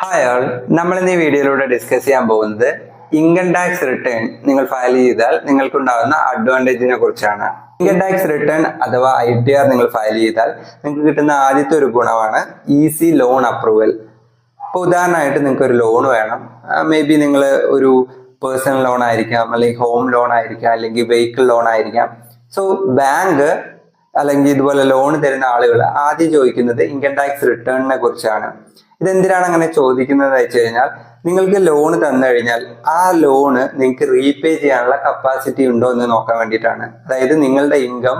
Hi ആൾ, നമ്മൾ ഇന്ന് ഈ വീഡിയോയിലൂടെ ഡിസ്കസ് ചെയ്യാൻ പോകുന്നത് ഇൻകം ടാക്സ് റിട്ടേൺ നിങ്ങൾ ഫയൽ ചെയ്താൽ നിങ്ങൾക്കുണ്ടാകുന്ന അഡ്വാൻറ്റേജിനെ കുറിച്ചാണ്. ഇൻകം ടാക്സ് റിട്ടേൺ അഥവാ ITR നിങ്ങൾ ഫയൽ ചെയ്താൽ നിങ്ങൾക്ക് കിട്ടുന്ന ആദ്യത്തെ ഒരു ഗുണമാണ് ഈസി ലോൺ അപ്രൂവൽ. ഇപ്പോൾ ഉദാഹരണമായിട്ട് നിങ്ങൾക്ക് ഒരു ലോൺ വേണം. മേ ബി നിങ്ങൾ ഒരു പേഴ്സണൽ ലോൺ ആയിരിക്കാം, അല്ലെങ്കിൽ ഹോം ലോൺ ആയിരിക്കാം, അല്ലെങ്കിൽ വെഹിക്കിൾ ലോൺ ആയിരിക്കാം. സോ ബാങ്ക് അല്ലെങ്കിൽ ഇതുപോലെ ലോൺ തരുന്ന ആളുകൾ ആദ്യം ചോദിക്കുന്നത് ഇൻകം ടാക്സ് റിട്ടേണിനെ കുറിച്ചാണ്. ഇതെന്തിനാണ് അങ്ങനെ ചോദിക്കുന്നത് വെച്ച് കഴിഞ്ഞാൽ, നിങ്ങൾക്ക് ലോൺ തന്നു കഴിഞ്ഞാൽ ആ ലോണ് നിങ്ങൾക്ക് റീപേ ചെയ്യാനുള്ള കപ്പാസിറ്റി ഉണ്ടോ എന്ന് നോക്കാൻ വേണ്ടിയിട്ടാണ്. അതായത് നിങ്ങളുടെ ഇൻകം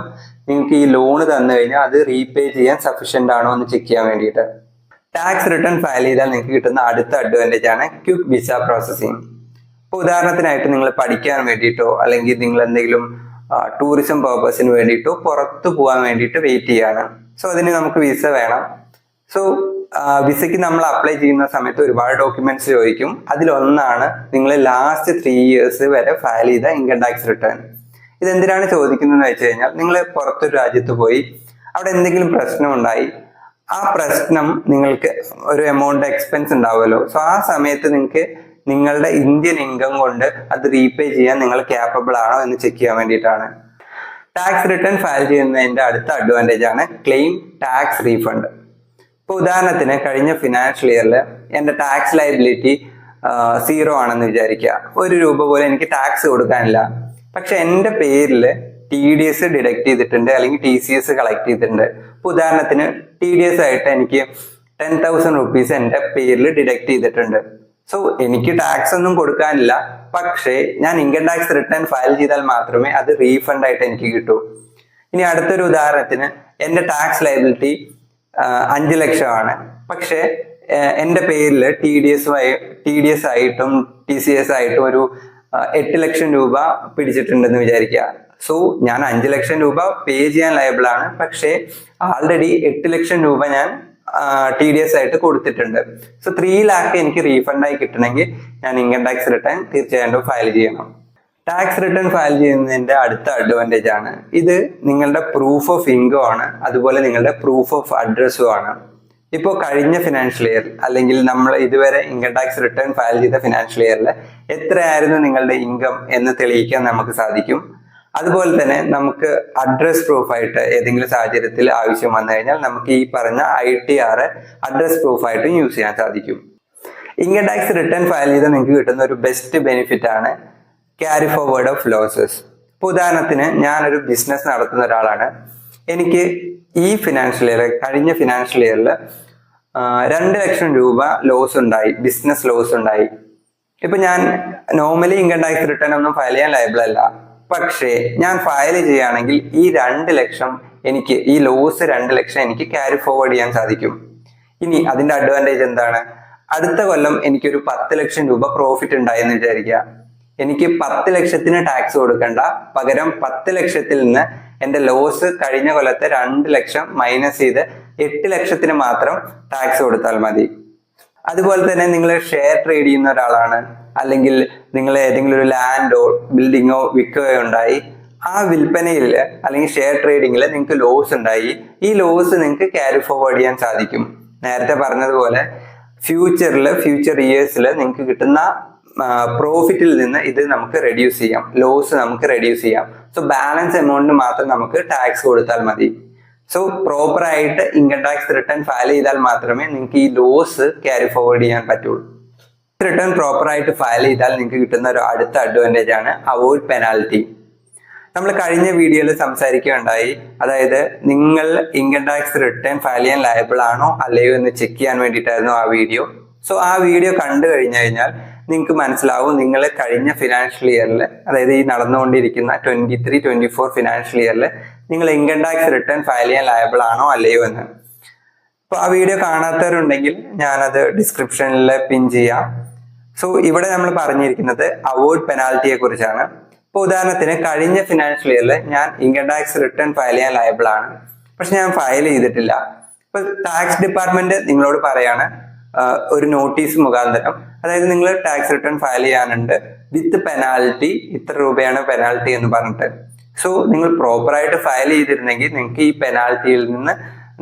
നിങ്ങൾക്ക് ഈ ലോൺ തന്നു കഴിഞ്ഞാൽ അത് റീപേ ചെയ്യാൻ സഫീഷ്യന്റ് ആണോ എന്ന് ചെക്ക് ചെയ്യാൻ വേണ്ടിയിട്ട്. ടാക്സ് റിട്ടേൺ ഫയൽ ചെയ്താൽ നിങ്ങൾക്ക് കിട്ടുന്ന അടുത്ത അഡ്വാൻറ്റേജ് ആണ് ക്വിക്ക് വിസ പ്രോസസ്സിങ്. ഇപ്പോൾ ഉദാഹരണത്തിനായിട്ട് നിങ്ങൾ പഠിക്കാൻ വേണ്ടിയിട്ടോ അല്ലെങ്കിൽ നിങ്ങൾ എന്തെങ്കിലും ടൂറിസം പർപ്പസിന് വേണ്ടിയിട്ടോ പുറത്തു പോകാൻ വേണ്ടിയിട്ട് വെയിറ്റ് ചെയ്യാണ്. സോ അതിന് നമുക്ക് വിസ വേണം. സോ വിസയ്ക്ക് നമ്മൾ അപ്ലൈ ചെയ്യുന്ന സമയത്ത് ഒരുപാട് ഡോക്യുമെന്റ്സ് ചോദിക്കും. അതിലൊന്നാണ് നിങ്ങൾ ലാസ്റ്റ് 3 years വരെ ഫയൽ ചെയ്ത ഇൻകം ടാക്സ് റിട്ടേൺ. ഇതെന്തിനാണ് ചോദിക്കുന്നതെന്ന് വെച്ച് കഴിഞ്ഞാൽ, നിങ്ങൾ പുറത്തൊരു രാജ്യത്ത് പോയി അവിടെ എന്തെങ്കിലും പ്രശ്നം ഉണ്ടായി, ആ പ്രശ്നം നിങ്ങൾക്ക് ഒരു എമൗണ്ട് എക്സ്പെൻസ് ഉണ്ടാവുമല്ലോ. സോ ആ സമയത്ത് നിങ്ങൾക്ക് നിങ്ങളുടെ ഇന്ത്യൻ ഇൻകം കൊണ്ട് അത് റീപേ ചെയ്യാൻ നിങ്ങൾ ക്യാപ്പബിൾ ആണോ എന്ന് ചെക്ക് ചെയ്യാൻ വേണ്ടിയിട്ടാണ്. ടാക്സ് റിട്ടേൺ ഫയൽ ചെയ്യുന്നതിന്റെ അടുത്ത അഡ്വാൻറ്റേജ് ആണ് ക്ലെയിം ടാക്സ് റീഫണ്ട്. ഇപ്പോൾ ഉദാഹരണത്തിന് കഴിഞ്ഞ ഫിനാൻഷ്യൽ ഇയറിൽ എൻ്റെ ടാക്സ് ലയബിലിറ്റി 0 ആണെന്ന് വിചാരിക്കുക. 1 രൂപ പോലും എനിക്ക് ടാക്സ് കൊടുക്കാനില്ല. പക്ഷെ എൻ്റെ പേരിൽ TDS ഡിഡക്ട് ചെയ്തിട്ടുണ്ട്, അല്ലെങ്കിൽ TCS കളക്ട് ചെയ്തിട്ടുണ്ട്. ഇപ്പോൾ ഉദാഹരണത്തിന് TDS ആയിട്ട് എനിക്ക് 10,000 rupees എൻ്റെ പേരിൽ ഡിഡക്ട് ചെയ്തിട്ടുണ്ട്. സോ എനിക്ക് ടാക്സ് ഒന്നും കൊടുക്കാനില്ല, പക്ഷേ ഞാൻ ഇൻകം ടാക്സ് റിട്ടേൺ ഫയൽ ചെയ്താൽ മാത്രമേ അത് റീഫണ്ട് ആയിട്ട് എനിക്ക് കിട്ടൂ. ഇനി അടുത്തൊരു ഉദാഹരണത്തിന്, എൻ്റെ ടാക്സ് ലയബിലിറ്റി 5 ലക്ഷമാണ്. പക്ഷേ എൻ്റെ പേരിൽ TDS ആയിട്ടും TCS ആയിട്ടും ഒരു 8 ലക്ഷം രൂപ പിടിച്ചിട്ടുണ്ടെന്ന് വിചാരിക്കുക. സോ ഞാൻ 5 ലക്ഷം രൂപ പേ ചെയ്യാൻ ലയബിൾ ആണ്, പക്ഷേ ആൾറെഡി 8 ലക്ഷം രൂപ ഞാൻ TDS ആയിട്ട് കൊടുത്തിട്ടുണ്ട്. സോ 3 lakh എനിക്ക് റീഫണ്ട് ആയി കിട്ടണമെങ്കിൽ ഞാൻ ഇൻകം ടാക്സ് റിട്ടേൺ തീർച്ചയായിട്ടും ഫയൽ ചെയ്യണം. ടാക്സ് റിട്ടേൺ ഫയൽ ചെയ്യുന്നതിന്റെ അടുത്ത അഡ്വാൻറ്റേജ് ആണ് ഇത് നിങ്ങളുടെ പ്രൂഫ് ഓഫ് ഇൻകം ആണ്, അതുപോലെ നിങ്ങളുടെ പ്രൂഫ് ഓഫ് അഡ്രസ്സും ആണ്. ഇപ്പോൾ കഴിഞ്ഞ ഫിനാൻഷ്യൽ ഇയർ അല്ലെങ്കിൽ നമ്മൾ ഇതുവരെ ഇൻകം ടാക്സ് റിട്ടേൺ ഫയൽ ചെയ്ത ഫിനാൻഷ്യൽ ഇയറിൽ എത്രയായിരുന്നു നിങ്ങളുടെ ഇൻകം എന്ന് തെളിയിക്കാൻ നമുക്ക് സാധിക്കും. അതുപോലെ തന്നെ നമുക്ക് അഡ്രസ് പ്രൂഫായിട്ട് ഏതെങ്കിലും സാഹചര്യത്തിൽ ആവശ്യം വന്നു കഴിഞ്ഞാൽ നമുക്ക് ഈ പറഞ്ഞ ITR അഡ്രസ് പ്രൂഫായിട്ടും യൂസ് ചെയ്യാൻ സാധിക്കും. ഇൻകം ടാക്സ് റിട്ടേൺ ഫയൽ ചെയ്ത് നിങ്ങൾക്ക് കിട്ടുന്ന ഒരു ബെസ്റ്റ് ബെനിഫിറ്റ് ആണ് ക്യാരി ഫോർവേഡ് ഓഫ് ലോസസ്. ഇപ്പോൾ ഉദാഹരണത്തിന്, ഞാനൊരു ബിസിനസ് നടത്തുന്ന ഒരാളാണ്. എനിക്ക് ഈ കഴിഞ്ഞ ഫിനാൻഷ്യൽ ഇയറിൽ 2 ലക്ഷം രൂപ ലോസ് ഉണ്ടായി, ബിസിനസ് ലോസ് ഉണ്ടായി. ഇപ്പൊ ഞാൻ നോർമലി ഇൻകം ടാക്സ് റിട്ടേൺ ഒന്നും ഫയൽ ചെയ്യാൻ ലയബിൾ അല്ല. പക്ഷേ ഞാൻ ഫയൽ ചെയ്യുകയാണെങ്കിൽ ഈ 2 ലക്ഷം എനിക്ക്, ഈ ലോസ് 2 ലക്ഷം എനിക്ക് ക്യാരി ഫോർവേഡ് ചെയ്യാൻ സാധിക്കും. ഇനി അതിന്റെ അഡ്വാൻറ്റേജ് എന്താണ്? അടുത്ത കൊല്ലം എനിക്കൊരു 10 ലക്ഷം രൂപ പ്രോഫിറ്റ് ഉണ്ടായെന്ന് വിചാരിക്കുക. എനിക്ക് 10 ലക്ഷത്തിന് ടാക്സ് കൊടുക്കണ്ട, പകരം 10 ലക്ഷത്തിൽ നിന്ന് എൻ്റെ ലോസ് കഴിഞ്ഞ കൊല്ലത്തെ 2 ലക്ഷം മൈനസ് ചെയ്ത് 8 ലക്ഷത്തിന് മാത്രം ടാക്സ് കൊടുത്താൽ മതി. അതുപോലെ തന്നെ നിങ്ങൾ ഷെയർ ട്രേഡ് ചെയ്യുന്ന ഒരാളാണ്, അല്ലെങ്കിൽ നിങ്ങൾ ഏതെങ്കിലും ഒരു ലാൻഡോ ബിൽഡിങ്ങോ വിൽക്കുകയോ ഉണ്ടായി, ആ വിൽപ്പനയിൽ അല്ലെങ്കിൽ ഷെയർ ട്രേഡിങ്ങിൽ നിങ്ങൾക്ക് ലോസ് ഉണ്ടായി. ഈ ലോസ് നിങ്ങൾക്ക് ക്യാരി ഫോർവേഡ് ചെയ്യാൻ സാധിക്കും. നേരത്തെ പറഞ്ഞതുപോലെ ഫ്യൂച്ചർ ഇയേഴ്സിൽ നിങ്ങൾക്ക് കിട്ടുന്ന പ്രോഫിറ്റിൽ നിന്ന് ഇത് നമുക്ക് റെഡ്യൂസ് ചെയ്യാം, ലോസ് നമുക്ക് റെഡ്യൂസ് ചെയ്യാം. സോ ബാലൻസ് എമൗണ്ട് മാത്രം നമുക്ക് ടാക്സ് കൊടുത്താൽ മതി. സോ പ്രോപ്പർ ആയിട്ട് ഇൻകം ടാക്സ് റിട്ടേൺ ഫയൽ ചെയ്താൽ മാത്രമേ നിങ്ങൾക്ക് ഈ ലോസ് ക്യാരി ഫോർവേഡ് ചെയ്യാൻ പറ്റുള്ളൂ. റിട്ടേൺ പ്രോപ്പർ ആയിട്ട് ഫയൽ ചെയ്താൽ നിങ്ങൾക്ക് കിട്ടുന്ന ഒരു അടുത്ത അഡ്വാൻറ്റേജ് ആണ് അവോയ്ഡ് പെനാൽറ്റി. നമ്മൾ കഴിഞ്ഞ വീഡിയോയിൽ സംസാരിക്കുകയുണ്ടായി, അതായത് നിങ്ങൾ ഇൻകം ടാക്സ് റിട്ടേൺ ഫയൽ ചെയ്യാൻ ലയബിൾ ആണോ അല്ലയോ എന്ന് ചെക്ക് ചെയ്യാൻ വേണ്ടിയിട്ടായിരുന്നു ആ വീഡിയോ. സോ ആ വീഡിയോ കണ്ടു കഴിഞ്ഞാൽ നിങ്ങൾക്ക് മനസ്സിലാവും, നിങ്ങൾ കഴിഞ്ഞ ഫിനാൻഷ്യൽ ഇയറിൽ, അതായത് ഈ നടന്നുകൊണ്ടിരിക്കുന്ന 23-24 ഫിനാൻഷ്യൽ ഇയറിൽ നിങ്ങൾ ഇൻകം ടാക്സ് റിട്ടേൺ ഫയൽ ചെയ്യാൻ ലയബിൾ ആണോ അല്ലയോ എന്ന്. അപ്പോൾ ആ വീഡിയോ കാണാത്തവരുണ്ടെങ്കിൽ ഞാനത് ഡിസ്ക്രിപ്ഷനിൽ പിൻ ചെയ്യാം. സോ ഇവിടെ നമ്മൾ പറഞ്ഞിരിക്കുന്നത് അവോയ്ഡ് പെനാൽറ്റിയെ കുറിച്ചാണ്. ഇപ്പോൾ ഉദാഹരണത്തിന്, കഴിഞ്ഞ ഫിനാൻഷ്യൽ ഇയറിൽ ഞാൻ ഇൻകം ടാക്സ് റിട്ടേൺ ഫയൽ ചെയ്യാൻ ലയബിൾ ആണ്, പക്ഷെ ഞാൻ ഫയൽ ചെയ്തിട്ടില്ല. ഇപ്പൊ ടാക്സ് ഡിപ്പാർട്ട്മെന്റ് നിങ്ങളോട് പറയാണ് ഒരു നോട്ടീസ് മുഖാന്തരം, അതായത് നിങ്ങൾ ടാക്സ് റിട്ടേൺ ഫയൽ ചെയ്യാനുണ്ട് വിത്ത് പെനാൽറ്റി, ഇത്ര രൂപയാണ് പെനാൽറ്റി എന്ന് പറഞ്ഞിട്ട്. സോ നിങ്ങൾ പ്രോപ്പറായിട്ട് ഫയൽ ചെയ്തിരുന്നെങ്കിൽ നിങ്ങൾക്ക് ഈ പെനാൽറ്റിയിൽ നിന്ന്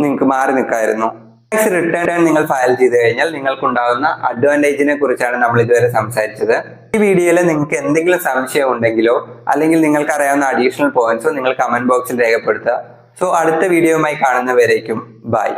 നിങ്ങൾക്ക് മാറി നിൽക്കായിരുന്നു. ടാക്സ് റിട്ടേൺ നിങ്ങൾ ഫയൽ ചെയ്ത് കഴിഞ്ഞാൽ നിങ്ങൾക്കുണ്ടാകുന്ന അഡ്വാൻറ്റേജിനെ കുറിച്ചാണ് നമ്മൾ ഇതുവരെ സംസാരിച്ചത്. ഈ വീഡിയോയിൽ നിങ്ങൾക്ക് എന്തെങ്കിലും സംശയം ഉണ്ടെങ്കിലോ അല്ലെങ്കിൽ നിങ്ങൾക്ക് അറിയാവുന്ന അഡീഷണൽ പോയിന്റ്സോ നിങ്ങൾ കമന്റ് ബോക്സിൽ രേഖപ്പെടുത്തുക. സോ അടുത്ത വീഡിയോയുമായി കാണുന്നവരേക്കും ബൈ.